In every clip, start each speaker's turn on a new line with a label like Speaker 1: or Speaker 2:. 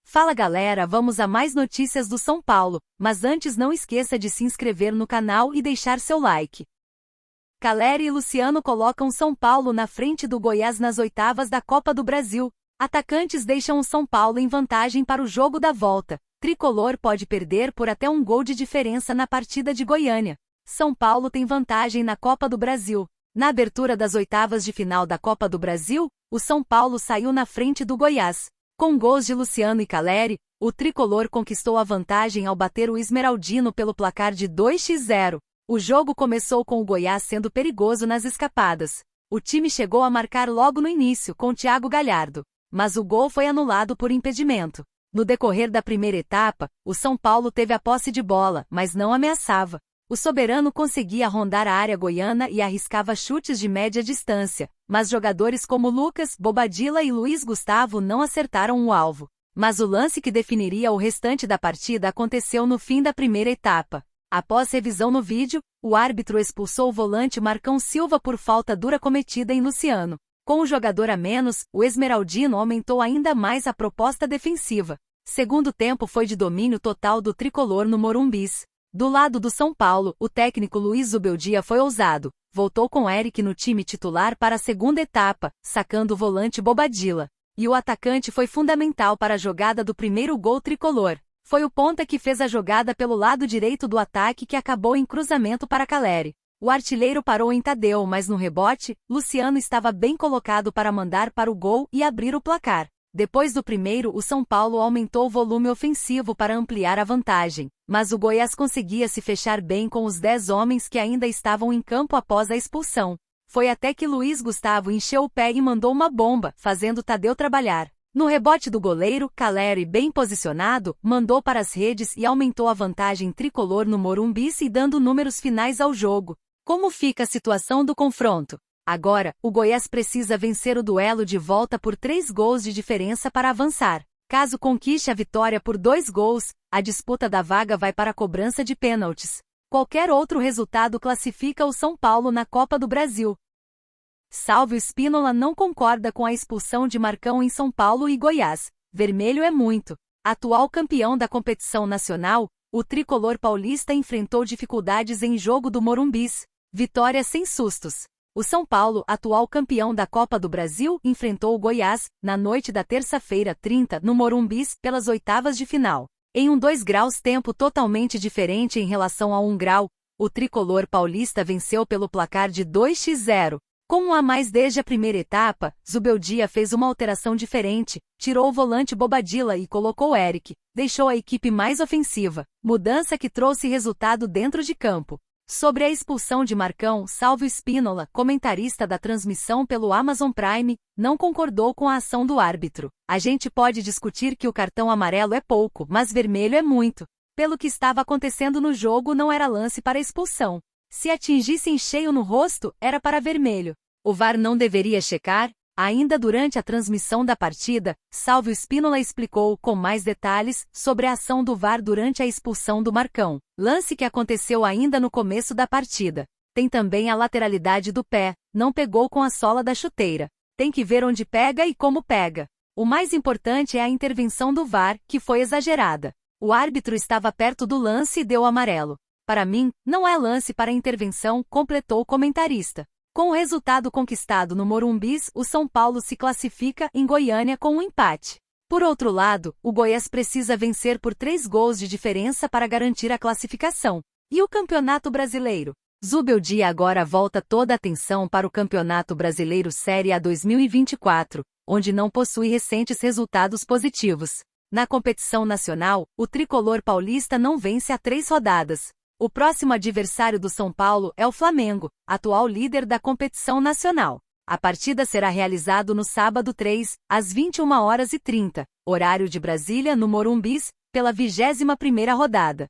Speaker 1: Fala galera, vamos a mais notícias do São Paulo, mas antes não esqueça de se inscrever no canal e deixar seu like. Caleri e Luciano colocam São Paulo na frente do Goiás nas oitavas da Copa do Brasil. Atacantes deixam o São Paulo em vantagem para o jogo da volta. Tricolor pode perder por até um gol de diferença na partida de Goiânia. São Paulo tem vantagem na Copa do Brasil. Na abertura das oitavas de final da Copa do Brasil, o São Paulo saiu na frente do Goiás. Com gols de Luciano e Caleri, o tricolor conquistou a vantagem ao bater o Esmeraldino pelo placar de 2-0. O jogo começou com o Goiás sendo perigoso nas escapadas. O time chegou a marcar logo no início com Thiago Galhardo, mas o gol foi anulado por impedimento. No decorrer da primeira etapa, o São Paulo teve a posse de bola, mas não ameaçava. O soberano conseguia rondar a área goiana e arriscava chutes de média distância, mas jogadores como Lucas, Bobadilla e Luiz Gustavo não acertaram o alvo. Mas o lance que definiria o restante da partida aconteceu no fim da primeira etapa. Após revisão no vídeo, o árbitro expulsou o volante Marcão Silva por falta dura cometida em Luciano. Com o jogador a menos, o Esmeraldino aumentou ainda mais a proposta defensiva. Segundo tempo foi de domínio total do tricolor no Morumbis. Do lado do São Paulo, o técnico Luiz Zubeldia foi ousado, voltou com Eric no time titular para a segunda etapa, sacando o volante Bobadilla. E o atacante foi fundamental para a jogada do primeiro gol tricolor. Foi o ponta que fez a jogada pelo lado direito do ataque que acabou em cruzamento para Caleri. O artilheiro parou em Tadeu, mas no rebote, Luciano estava bem colocado para mandar para o gol e abrir o placar. Depois do primeiro, o São Paulo aumentou o volume ofensivo para ampliar a vantagem, mas o Goiás conseguia se fechar bem com os 10 homens que ainda estavam em campo após a expulsão. Foi até que Luiz Gustavo encheu o pé e mandou uma bomba, fazendo Tadeu trabalhar. No rebote do goleiro, Caleri, bem posicionado, mandou para as redes e aumentou a vantagem tricolor no Morumbis e dando números finais ao jogo. Como fica a situação do confronto? Agora, o Goiás precisa vencer o duelo de volta por 3 gols de diferença para avançar. Caso conquiste a vitória por 2 gols, a disputa da vaga vai para a cobrança de pênaltis. Qualquer outro resultado classifica o São Paulo na Copa do Brasil. Salvio Spínola não concorda com a expulsão de Marcão em São Paulo e Goiás. Vermelho é muito. Atual campeão da competição nacional, o tricolor paulista enfrentou dificuldades em jogo do Morumbis. Vitória sem sustos. O São Paulo, atual campeão da Copa do Brasil, enfrentou o Goiás, na noite da terça-feira 30, no Morumbis, pelas oitavas de final. Em um 2 graus tempo totalmente diferente em relação a 1 grau, o tricolor paulista venceu pelo placar de 2-0. Com um a mais desde a primeira etapa, Zubeldia fez uma alteração diferente, tirou o volante Bobadilla e colocou Eric, deixou a equipe mais ofensiva, mudança que trouxe resultado dentro de campo. Sobre a expulsão de Marcão, Salvio Spínola, comentarista da transmissão pelo Amazon Prime, não concordou com a ação do árbitro. A gente pode discutir que o cartão amarelo é pouco, mas vermelho é muito. Pelo que estava acontecendo no jogo não era lance para expulsão. Se atingisse em cheio no rosto, era para vermelho. O VAR não deveria checar? Ainda durante a transmissão da partida, Salvio Spínola explicou com mais detalhes sobre a ação do VAR durante a expulsão do Marcão, lance que aconteceu ainda no começo da partida. Tem também a lateralidade do pé, não pegou com a sola da chuteira. Tem que ver onde pega e como pega. O mais importante é a intervenção do VAR, que foi exagerada. O árbitro estava perto do lance e deu amarelo. Para mim, não é lance para intervenção, completou o comentarista. Com o resultado conquistado no Morumbis, o São Paulo se classifica em Goiânia com um empate. Por outro lado, o Goiás precisa vencer por 3 gols de diferença para garantir a classificação. E o Campeonato Brasileiro? Zubeldia agora volta toda a atenção para o Campeonato Brasileiro Série A 2024, onde não possui recentes resultados positivos. Na competição nacional, o tricolor paulista não vence há 3 rodadas. O próximo adversário do São Paulo é o Flamengo, atual líder da competição nacional. A partida será realizada no sábado 3, às 21h30, horário de Brasília, no Morumbis, pela 21ª rodada.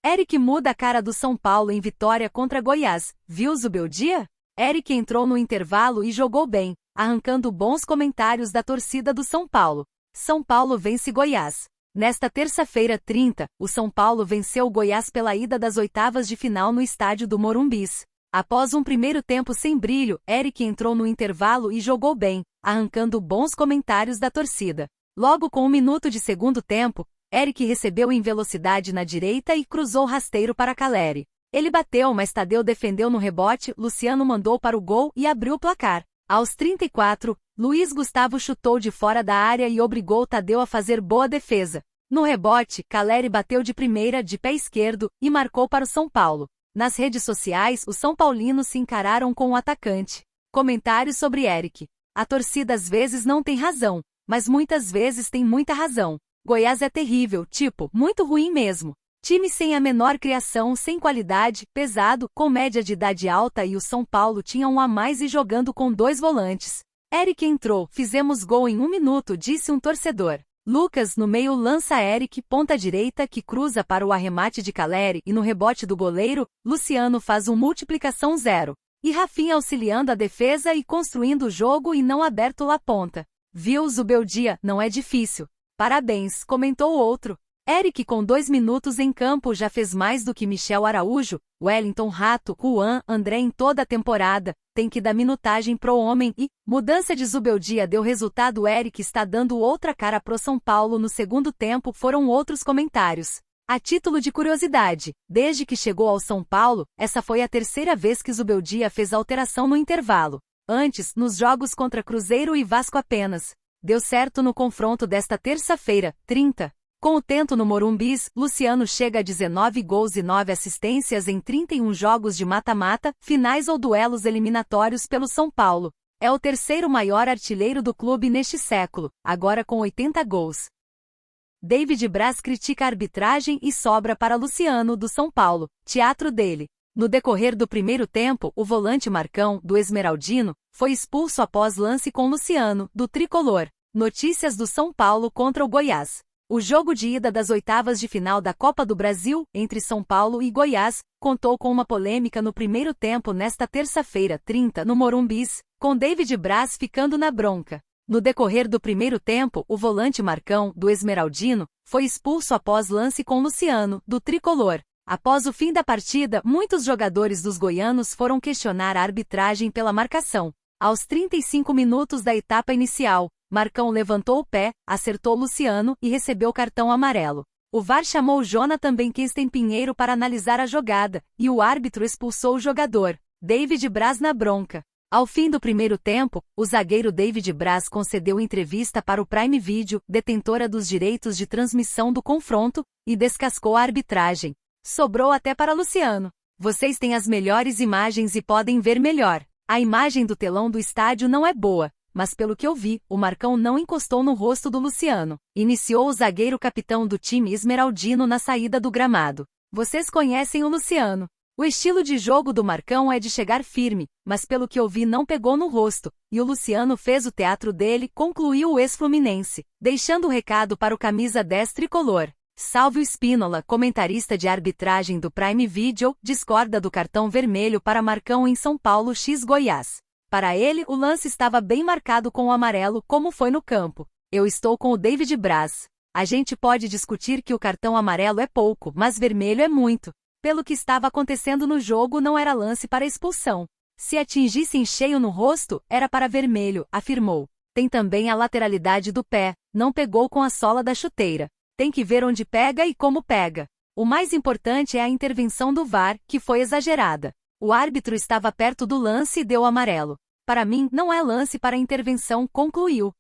Speaker 1: Eric muda a cara do São Paulo em vitória contra Goiás, viu Zubeldia? Eric entrou no intervalo e jogou bem, arrancando bons comentários da torcida do São Paulo. São Paulo vence Goiás. Nesta terça-feira 30, o São Paulo venceu o Goiás pela ida das oitavas de final no estádio do Morumbis. Após um primeiro tempo sem brilho, Eric entrou no intervalo e jogou bem, arrancando bons comentários da torcida. Logo com 1 minuto de segundo tempo, Eric recebeu em velocidade na direita e cruzou rasteiro para Caleri. Ele bateu, mas Tadeu defendeu no rebote, Luciano mandou para o gol e abriu o placar. Aos 34, Luiz Gustavo chutou de fora da área e obrigou Tadeu a fazer boa defesa. No rebote, Caleri bateu de primeira de pé esquerdo e marcou para o São Paulo. Nas redes sociais, os são paulinos se encararam com o atacante. Comentários sobre Eric. A torcida às vezes não tem razão, mas muitas vezes tem muita razão. Goiás é terrível, tipo, muito ruim mesmo. Time sem a menor criação, sem qualidade, pesado, com média de idade alta e o São Paulo tinha um a mais e jogando com 2 volantes. Eric entrou, fizemos gol em 1 minuto, disse um torcedor. Lucas no meio lança Eric, ponta direita que cruza para o arremate de Caleri e no rebote do goleiro, Luciano faz um multiplicação 0. E Rafinha auxiliando a defesa e construindo o jogo e não aberto lá ponta. Viu Zubeldia, não é difícil. Parabéns, comentou o outro. Eric com 2 minutos em campo já fez mais do que Michel Araújo, Wellington Rato, Juan, André em toda a temporada, tem que dar minutagem pro homem e, mudança de Zubeldia deu resultado. Eric está dando outra cara pro São Paulo no segundo tempo, foram outros comentários. A título de curiosidade, desde que chegou ao São Paulo, essa foi a 3ª vez que Zubeldia fez alteração no intervalo. Antes, nos jogos contra Cruzeiro e Vasco apenas. Deu certo no confronto desta terça-feira, 30. Com o tento no Morumbis, Luciano chega a 19 gols e 9 assistências em 31 jogos de mata-mata, finais ou duelos eliminatórios pelo São Paulo. É o 3º maior artilheiro do clube neste século, agora com 80 gols. David Braz critica a arbitragem e sobra para Luciano do São Paulo, teatro dele. No decorrer do primeiro tempo, o volante Marcão, do Esmeraldino, foi expulso após lance com Luciano, do Tricolor. Notícias do São Paulo contra o Goiás. O jogo de ida das oitavas de final da Copa do Brasil, entre São Paulo e Goiás, contou com uma polêmica no primeiro tempo nesta terça-feira, 30, no Morumbis, com David Braz ficando na bronca. No decorrer do primeiro tempo, o volante Marcão, do Esmeraldino, foi expulso após lance com Luciano, do Tricolor. Após o fim da partida, muitos jogadores dos goianos foram questionar a arbitragem pela marcação. Aos 35 minutos da etapa inicial, Marcão levantou o pé, acertou Luciano e recebeu cartão amarelo. O VAR chamou Jonathan Benquisten Pinheiro para analisar a jogada, e o árbitro expulsou o jogador. David Braz na bronca. Ao fim do primeiro tempo, o zagueiro David Braz concedeu entrevista para o Prime Video, detentora dos direitos de transmissão do confronto, e descascou a arbitragem. Sobrou até para Luciano. Vocês têm as melhores imagens e podem ver melhor. A imagem do telão do estádio não é boa. Mas pelo que eu vi, o Marcão não encostou no rosto do Luciano. Iniciou o zagueiro capitão do time esmeraldino na saída do gramado. Vocês conhecem o Luciano. O estilo de jogo do Marcão é de chegar firme, mas pelo que eu vi não pegou no rosto, e o Luciano fez o teatro dele, concluiu o ex-fluminense, deixando o recado para o camisa 10 tricolor. Salve o Spínola, comentarista de arbitragem do Prime Video, discorda do cartão vermelho para Marcão em São Paulo x Goiás. Para ele, o lance estava bem marcado com o amarelo, como foi no campo. Eu estou com o David Braz. A gente pode discutir que o cartão amarelo é pouco, mas vermelho é muito. Pelo que estava acontecendo no jogo, não era lance para expulsão. Se atingisse em cheio no rosto, era para vermelho, afirmou. Tem também a lateralidade do pé, não pegou com a sola da chuteira. Tem que ver onde pega e como pega. O mais importante é a intervenção do VAR, que foi exagerada. O árbitro estava perto do lance e deu amarelo. Para mim, não é lance para intervenção, concluiu.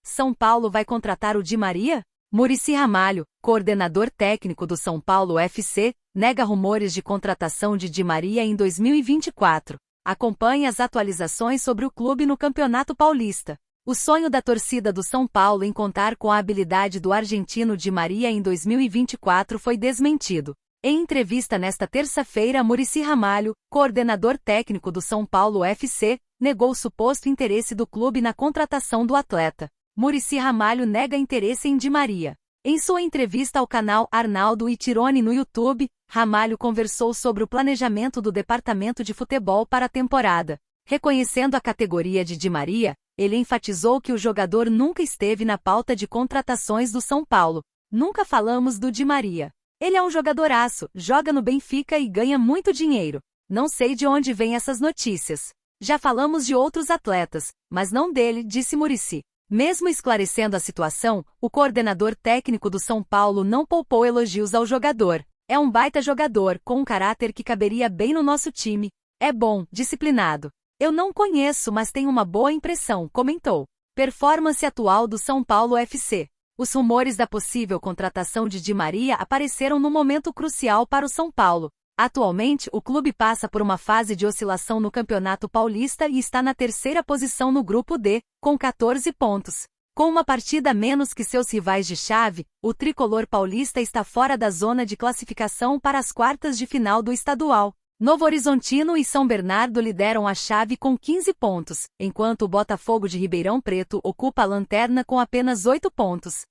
Speaker 1: São Paulo vai contratar o Di Maria? Muricy Ramalho, coordenador técnico do São Paulo FC, nega rumores de contratação de Di Maria em 2024. Acompanhe as atualizações sobre o clube no Campeonato Paulista. O sonho da torcida do São Paulo em contar com a habilidade do argentino Di Maria em 2024 foi desmentido. Em entrevista nesta terça-feira, Muricy Ramalho, coordenador técnico do São Paulo FC, negou o suposto interesse do clube na contratação do atleta. Muricy Ramalho nega interesse em Di Maria. Em sua entrevista ao canal Arnaldo e Tirone no YouTube, Ramalho conversou sobre o planejamento do departamento de futebol para a temporada. Reconhecendo a categoria de Di Maria, ele enfatizou que o jogador nunca esteve na pauta de contratações do São Paulo. Nunca falamos do Di Maria. Ele é um jogadoraço, joga no Benfica e ganha muito dinheiro. Não sei de onde vêm essas notícias. Já falamos de outros atletas, mas não dele, disse Muricy. Mesmo esclarecendo a situação, o coordenador técnico do São Paulo não poupou elogios ao jogador. É um baita jogador, com um caráter que caberia bem no nosso time. É bom, disciplinado. Eu não conheço, mas tenho uma boa impressão, comentou. Performance atual do São Paulo FC. Os rumores da possível contratação de Di Maria apareceram no momento crucial para o São Paulo. Atualmente, o clube passa por uma fase de oscilação no Campeonato Paulista e está na terceira posição no Grupo D, com 14 pontos. Com uma partida a menos que seus rivais de chave, o tricolor paulista está fora da zona de classificação para as quartas de final do estadual. Novo Horizontino e São Bernardo lideram a chave com 15 pontos, enquanto o Botafogo de Ribeirão Preto ocupa a lanterna com apenas 8 pontos.